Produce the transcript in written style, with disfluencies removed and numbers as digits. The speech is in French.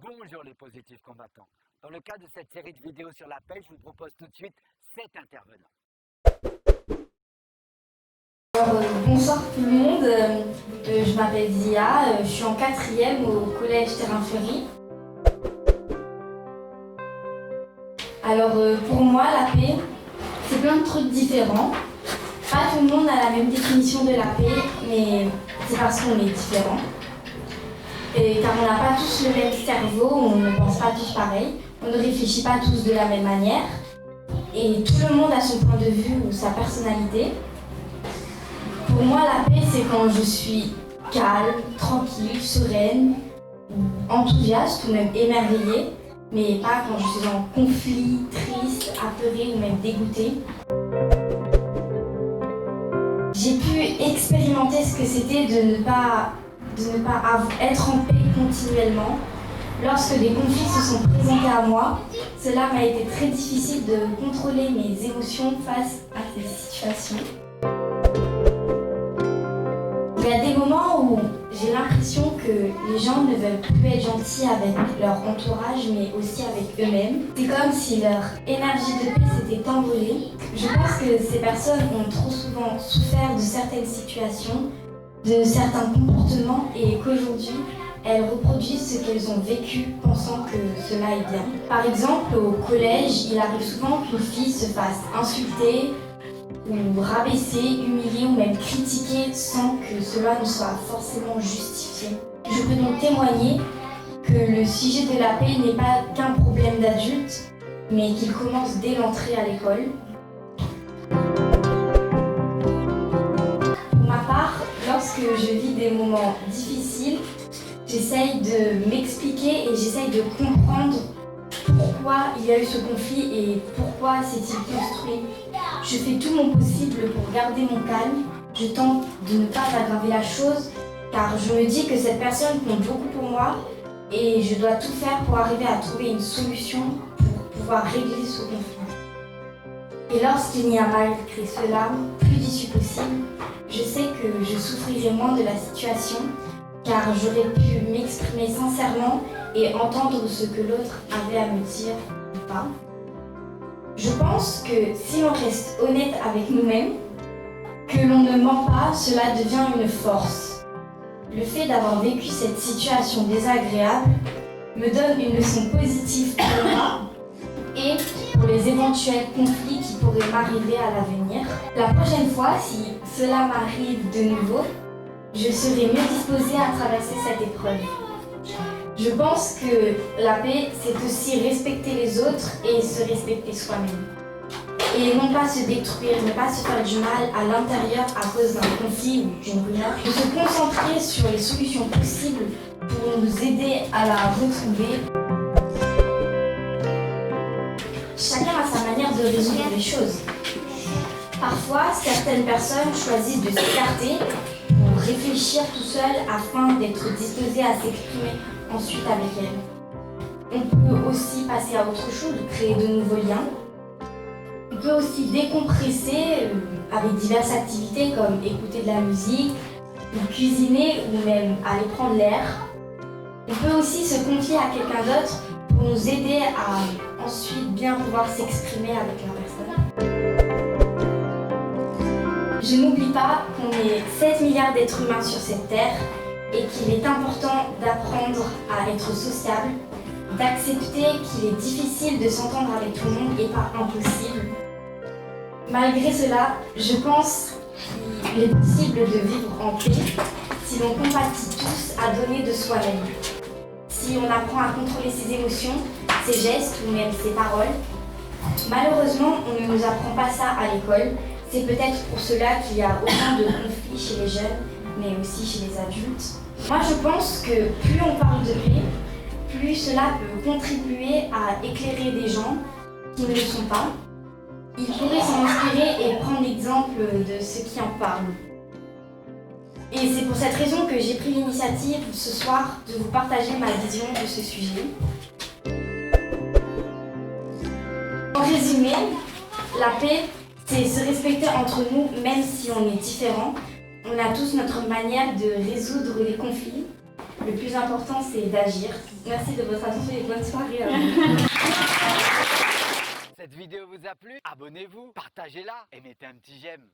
Bonjour les positifs combattants. Dans le cadre de cette série de vidéos sur la paix, je vous propose tout de suite 7 intervenants. Bonsoir tout le monde, je m'appelle Zia, je suis en 4e au collège Terrain-Fleury. Alors pour moi la paix, c'est plein de trucs différents. Pas tout le monde a la même définition de la paix, mais c'est parce qu'on est différents. Car on n'a pas tous le même cerveau, on ne pense pas tous pareil, on ne réfléchit pas tous de la même manière. Et tout le monde a son point de vue ou sa personnalité. Pour moi, la paix, c'est quand je suis calme, tranquille, sereine, enthousiaste ou même émerveillée, mais pas quand je suis en conflit, triste, apeurée ou même dégoûtée. J'ai pu expérimenter ce que c'était de ne pas être en paix continuellement. Lorsque des conflits se sont présentés à moi, cela m'a été très difficile de contrôler mes émotions face à ces situations. Il y a des moments où j'ai l'impression que les gens ne veulent plus être gentils avec leur entourage, mais aussi avec eux-mêmes. C'est comme si leur énergie de paix s'était envolée. Je pense que ces personnes ont trop souvent souffert de certaines situations, de certains comportements, et qu'aujourd'hui, elles reproduisent ce qu'elles ont vécu pensant que cela est bien. Par exemple, au collège, il arrive souvent qu'une fille se fasse insulter, ou rabaisser, humilier ou même critiquer sans que cela ne soit forcément justifié. Je peux donc témoigner que le sujet de la paix n'est pas qu'un problème d'adulte, mais qu'il commence dès l'entrée à l'école. Pour ma part, lorsque je vis des moments difficiles, j'essaye de m'expliquer et j'essaye de comprendre pourquoi il y a eu ce conflit et pourquoi s'est-il construit. Je fais tout mon possible pour garder mon calme. Je tente de ne pas aggraver la chose car je me dis que cette personne compte beaucoup pour moi et je dois tout faire pour arriver à trouver une solution pour pouvoir régler ce conflit. Et lorsqu'il n'y a malgré cela plus d'issue possible, je sais que je souffrirai moins de la situation car j'aurais pu m'exprimer sincèrement et entendre ce que l'autre avait à me dire ou pas. Je pense que si on reste honnête avec nous-mêmes, que l'on ne ment pas, cela devient une force. Le fait d'avoir vécu cette situation désagréable me donne une leçon positive pour moi et pour les éventuels conflits qui pourraient m'arriver à l'avenir. La prochaine fois, si cela m'arrive de nouveau, je serai mieux disposée à traverser cette épreuve. Je pense que la paix, c'est aussi respecter les autres et se respecter soi-même. Et non pas se détruire, ne pas se faire du mal à l'intérieur à cause d'un conflit ou d'une rumeur. De se concentrer sur les solutions possibles pour nous aider à la retrouver. Chacun a sa manière de résoudre les choses. Parfois, certaines personnes choisissent de s'écarter pour réfléchir tout seul afin d'être disposées à s'exprimer ensuite avec elle. On peut aussi passer à autre chose, créer de nouveaux liens. On peut aussi décompresser avec diverses activités comme écouter de la musique, ou cuisiner ou même aller prendre l'air. On peut aussi se confier à quelqu'un d'autre pour nous aider à ensuite bien pouvoir s'exprimer avec la personne. Je n'oublie pas qu'on est 7 milliards d'êtres humains sur cette terre et qu'il est important d'apprendre à être sociable, d'accepter qu'il est difficile de s'entendre avec tout le monde et pas impossible. Malgré cela, je pense qu'il est possible de vivre en paix si l'on compatit tous à donner de soi-même. Si on apprend à contrôler ses émotions, ses gestes ou même ses paroles. Malheureusement, on ne nous apprend pas ça à l'école. C'est peut-être pour cela qu'il y a autant de conflits chez les jeunes, mais aussi chez les adultes. Moi, je pense que plus on parle de paix, plus cela peut contribuer à éclairer des gens qui ne le sont pas. Ils pourraient s'en inspirer et prendre l'exemple de ceux qui en parlent. Et c'est pour cette raison que j'ai pris l'initiative ce soir de vous partager ma vision de ce sujet. En résumé, la paix, c'est se respecter entre nous même si on est différents, On a tous notre manière de résoudre les conflits. Le plus important, c'est d'agir. Merci de votre attention et bonne soirée à vous. Cette vidéo vous a plu? Abonnez-vous, partagez-la et mettez un petit j'aime.